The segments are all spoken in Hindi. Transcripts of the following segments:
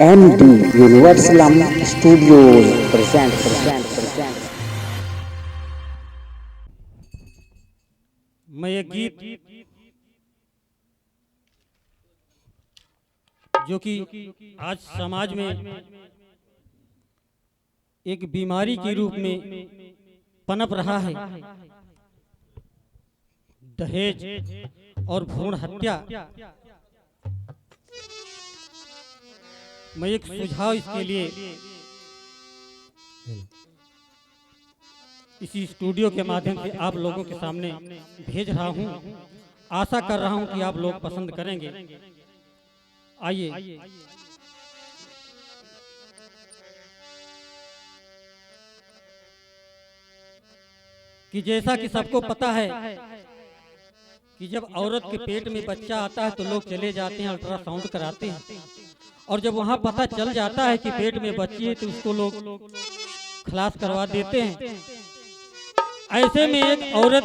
MD Universal Studios presents. मैं एक गीत जो कि आज समाज में एक बीमारी के रूप में पनप रहा है, दहेज और भ्रूण हत्या। मैं एक सुझाव इसके लिए इसी स्टूडियो के माध्यम से आप लोगों के सामने भेज रहा हूं। आशा कर रहा हूं कि आप लोग पसंद करेंगे। आइए कि जैसा कि सबको पता है कि जब औरत के पेट में बच्चा आता है तो लोग चले जाते हैं, अल्ट्रासाउंड कराते हैं, और जब वहां पता चल जाता है कि पेट में बच्ची है तो उसको लोग खलास करवा देते हैं। ऐसे में एक औरत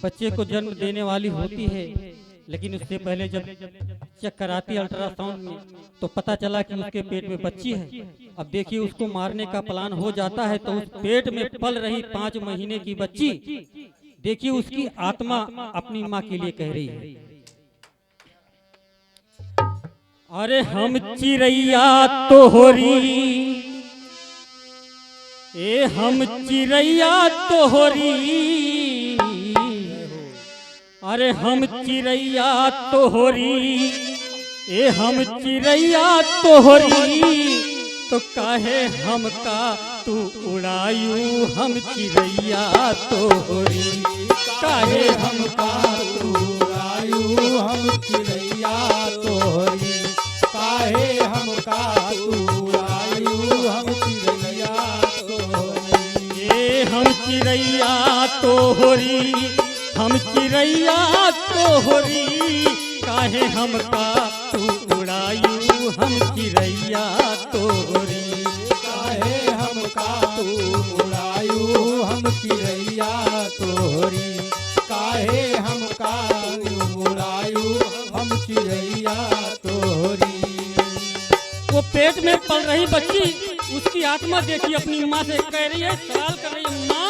बच्चे को जन्म देने वाली होती है, लेकिन उससे पहले जब चेक कराती है अल्ट्रासाउंड में तो पता चला कि उसके पेट में बच्ची है। अब देखिए, उसको मारने का प्लान हो जाता है तो उस पेट में पल रही 5 महीने की बच्ची, देखिए उसकी आत्मा अपनी माँ के लिए कह रही है, अरे हम चिड़ैया तोहरी, ए हम चिड़ैया तोहरी, अरे हम चिड़ैया तोहरी, ए हम चिड़ैया तोहरी, तो काहे हमका तू उड़ायू, हम चिड़ैया तोहरी, काहे हमका तू उड़ायू, हम चिड़ैया तोहरी, काहे हमका तू उड़ायू, हम चिड़ैया तोहरी, ए हम चिड़ैया तोहरी, हम चिड़ैया तोहरी, काहे हमका तू उड़ायू, हम चिड़ैया तोहरी, काहे हमका तू उड़ायू, हम चिड़ैया तोहरी, काहे हमका तू उड़ायू, हम चिड़ैया तोहरी। वो पेट में पल रही बच्ची, उसकी आत्मा देखी अपनी माँ से कह रही है, सवाल कर रही है, माँ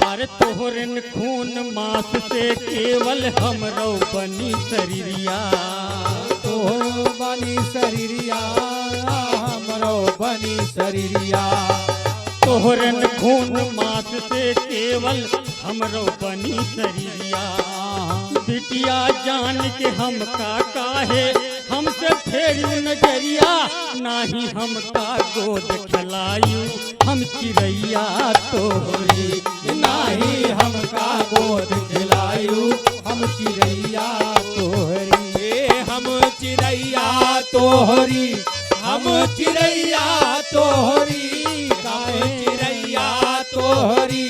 अरे तोहरन खून मास से केवल हमरो बनी शरीरिया, तोहरो बनी शरीरिया, हमरो बनी शरीरिया, तोहरन खून मास से केवल हमरो बनी शरीरिया, बिटिया जान के हमका काहे हमसे फेरू नजरिया, नाही हमका गोद खिलायू, हम चिड़ैया तोहरी, नाही हमका गोद खिलायू, हम चिड़ैया तोहरी, ए हम चिड़ैया तोहरी, हम चिड़ैया तोहरी, काहे चिड़ैया तोहरी,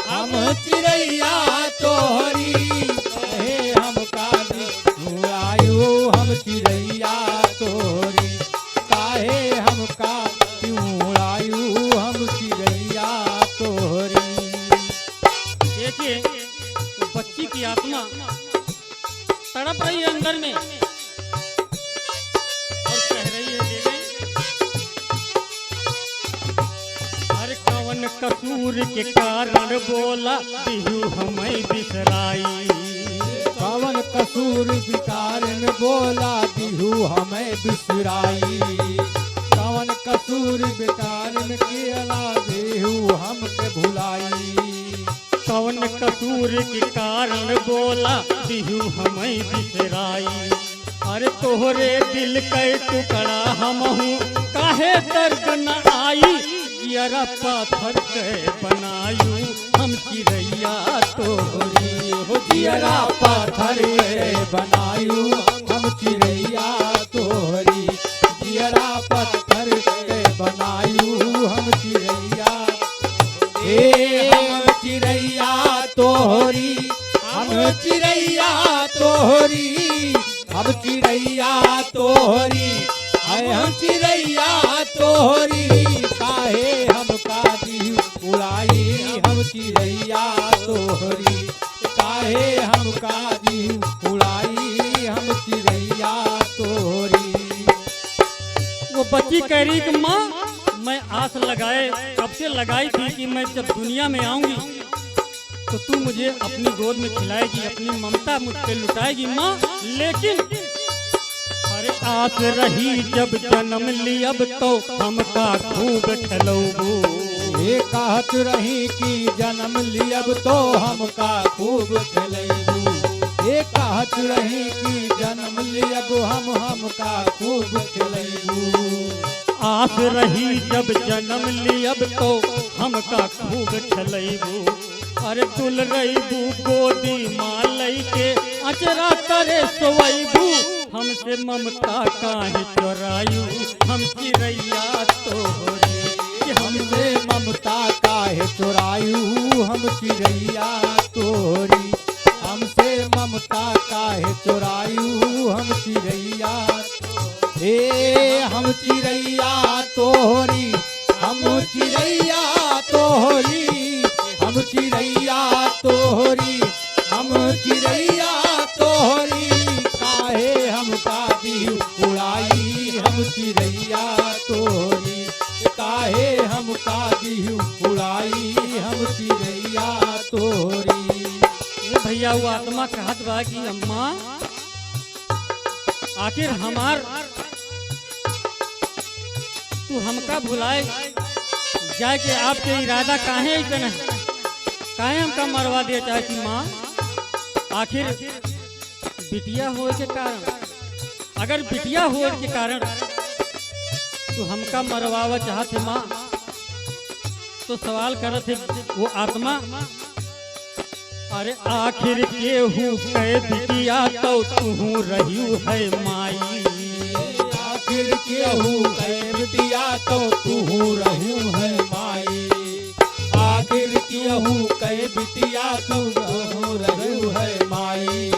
हम चिड़ैया तोहरी, काहे हमका उड़ायू, हम चिड़ैया तोहरी, काहे हमका उड़ायू, हम चिड़ैया तोहरी। देखिए, तो बच्ची की आत्मा तड़प रही है अंदर में और कह रही है, हर कवन कसूर के कारण बोला दिहू हमें बिसराई, कवन कसूर विकारन बोला दिहू हमें बिसराई, कवन कसूर विकारन केला देहू हमके भुलाई, कवन कसूर के कारण बोला दिहू हमें बिसराई, अरे तोहरे दिल के टुकड़ा हमहू काहे दर्द न आई, जियरा पाथर के बनायू, हम चिड़ैया तोहरी, हो जियरा पाथर के बनायू, हम चिड़ैया तोहरी, जियरा पत्थर के बनायू, हम चिड़ैया, ए हम चिड़ैया तोहरी, हम चिड़ैया तोहरी, हम चिड़ैया तोहरी, हम चिड़ैया तोहरी, काहे हमका दी उड़ाई, हम चिड़ैया तोहरी काहे हमका दी उड़ाई हम चिड़ैया तोहरी। वो बच्ची कह रही कि माँ मैं आस लगाए कब से लगाई थी कि मैं जब दुनिया में आऊंगी तो तू मुझे अपनी गोद में खिलाएगी, अपनी ममता मुझ पे लुटाएगी माँ। लेकिन अरे आस रही जब जन्म ली अब तो हमका खूब खिलौबू। ये कहत रही कि जन्म लियब तो हमका खूब खिलैबू। ये कहत रही कि जन्म लियब हमका खूब खिलैबू। आस रही जब जन्म ली अब तो हमका खूब खिलैबू। अरे दुल रहीबू गोदी मालई के अचरा करे सोवैबू। हमसे ममता काहे चोरायू हम चिड़ैया तोहरी। हमसे ममता काहे चोरायू हम चिड़ैया तोहरी। हमसे ममता काहे चोरायू हम चिड़ैया। हे हम चिड़ैया तोहरी हम चिड़ैया तोहरी। हम चिड़ैया तोहरी हम चिड़ैया तोहरी काहे हमका दी उड़ाई हम चिड़ैया तोहरी। काहे हमका दी उड़ाई हम चिड़ैया तोहरी। ये भैया वो आत्मा कहत बा कि अम्मा आखिर हमार तू हमका भुलाए जाए कि आपके इरादा काहे ऐसन है, काहे हमका मरवा दिया चाहती माँ। आखिर बिटिया होए के कारण, अगर बिटिया होए के कारण तू हमका मरवावा चाहत है माँ तो सवाल करत है वो आत्मा। अरे आखिर केहू कह बिटिया तो तू रहियो है माई। आखिर केहू कह बिटिया तो तू रहू है माई। आखिर केहू कह बिटिया तो रहू है माई।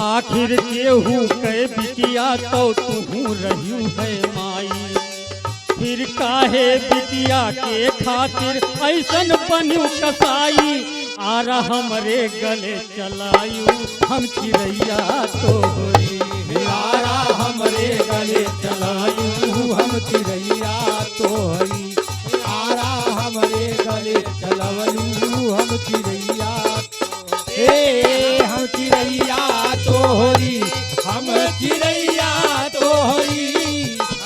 आखिर केहू कह बिटिया तो तू रहियो है माई। फिर काहे बिटिया के खातिर ऐसन बनू कसाई। आरा हमरे गले चलायू हम चिड़ैया तोहरी। आरा हमरे गले चलायू हम चिड़ैया तोहरी। आरा हमरे गले चलवलू हम चिड़ैया। हे हम चिड़ैया तोहरी हम चिड़ैया तोहरी।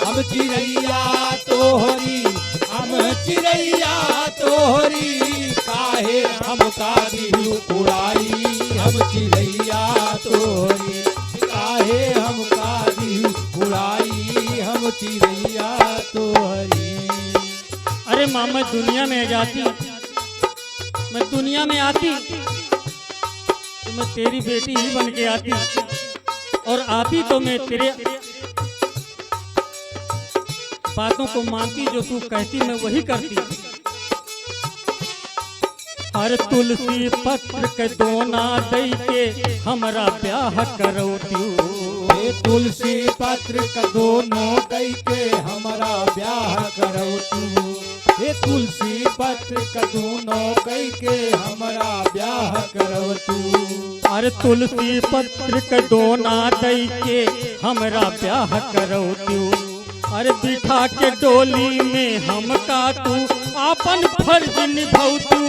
हम चिड़ैया तोहरी हम चिड़ैया तोहरी काहे हमका दी उड़ाई हम चिड़ैया तोहरी। काहे हमका दी उड़ाई हम चिड़ैया तोहरी। अरे माँ मैं दुनिया में जाती, मैं दुनिया में आती तो मैं तेरी बेटी ही बन के आती, और आती तो मैं तेरे बातों को मानती, जो तू कहती मैं वही करती। हर तुलसी पत्र के दोना दई के हमरा ब्याह करौती। हे तुलसी पत्र का दोनों दई के हमरा ब्याह करौतू। हे तुलसी पत्र का दोनों कई के हमरा ब्याह करौतू। अरे तुलसी पत्र के दोना दई के हमरा ब्याह करौती। अरे बिठा के डोली में हमका तू आपन फर्ज निभौतू।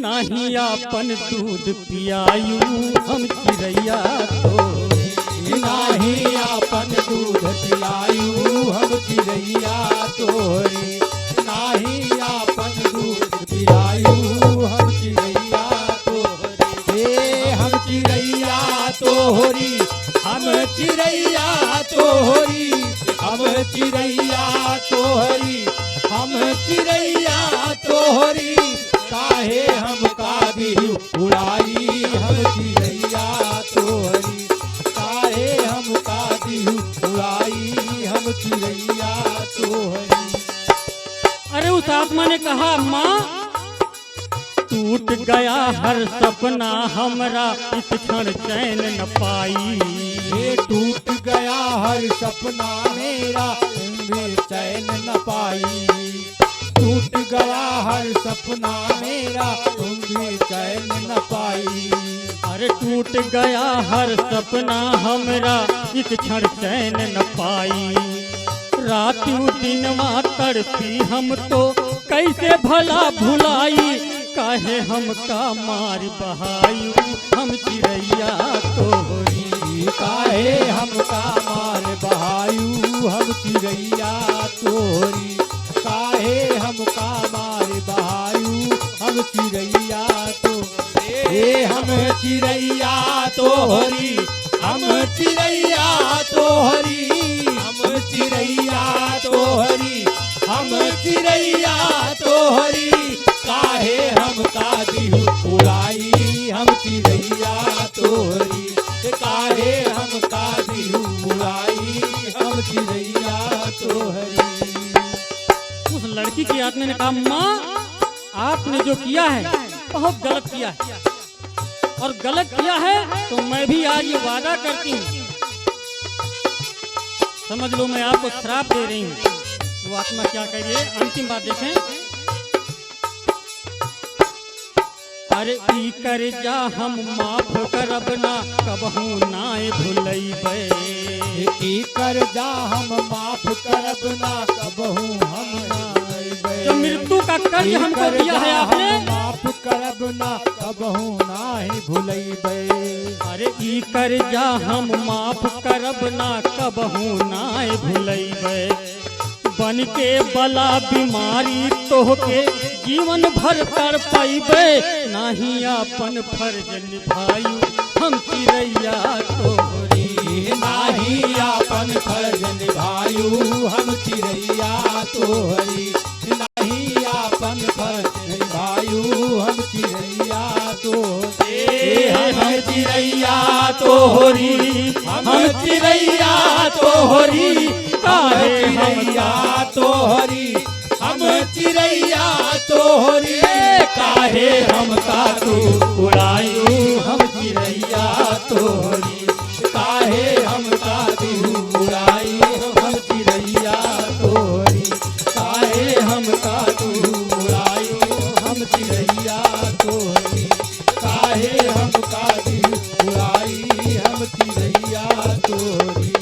नहीं आपन दूध पियायू हम चिड़ैया तोहरी। नाही आपन दूध पियायू हम चिड़ैया तोहरी। नाही आपन दूध पियायू हम चिड़ैया तोहरी। हे हम चिड़ैया तोहरी हम चिड़ैया तोहरी। हम चिड़ैया तोहरी हम चिड़ैया तोहरी काहे हमका दी उड़ाई हम चिड़ैया तोहरी। काहे हमका दी उड़ाई हम चिड़ैया तोहरी। अरे उस आत्मा ने कहा माँ टूट गया हर सपना हमरा इस क्षण चैन न पाई। ये टूट गया हर सपना मेरा चैन न पाई। टूट टूट गया हर सपना मेरा, तुम भी चैन न पाई। अरे टूट गया हर सपना हमरा, एक क्षण चैन न पाई। रात दिनवा तड़पी हम तो कैसे भला भुलाई, काहे हमका मार बहायु हम चिड़ैया तोहरी। काहे हमका मार बहायु हम चिड़ैया तोहरी। काहे हमका मार बहायु हम चिड़ैया तोहरी। हम चिड़ैया तोहरी, हम चिड़ैया तोहरी, हम चिड़ैया तोहरी, हम चिड़ैया तोहरी। काहे हमका दिहु उड़ाई हम चिड़ैया तोहरी। काहे हमका दिहु उड़ाई हम चिड़ैया तोहरी। उस लड़की की आत्मा ने कहा, माँ आपने जो किया है बहुत गलत किया है, और गलत किया है तो मैं भी आज ये वादा करती हूँ, समझ लो मैं आपको श्राप दे रही हूँ। वो आत्मा क्या कह रही है, अंतिम बात देखें। अरे ई कर जा हम माफ करब ना, कबहू नाय भुलैबै। ई कर जा हम माफ करब ना, कबहू हम नाय। जो मृत्यु का कर्ज हमको दिया है आपने, माफ करब ना, कबहू नाय भुलैबै। अरे ई कर जा हम माफ करब ना, कबहू नाय भुलैबै। बन के बला बीमारी तोहके जीवन भर कर पैबे, नाही अपन फर्ज निभायु हम चिड़ैया तोहरी। नाही अपन फर्ज निभायु हम चिड़ैया तोहरी। नाही अपन फर्ज निभायु हम चिड़ैया तोहरी। हम चिड़ैया तोहरी, हम चिड़ैया तोहरी। काहे चिड़ैया तोहरी, हम चिड़ैया तोहरी। काहे हमका तू उड़ायु हम चिड़ैया तोहरी। काहे हमका तू उड़ाई हम चिड़ैया तोहरी। काहे हमका तू उड़ाई हम चिड़ैया तोहरी। काहे हमका तू उड़ाई हम चिड़ैया तोहरी।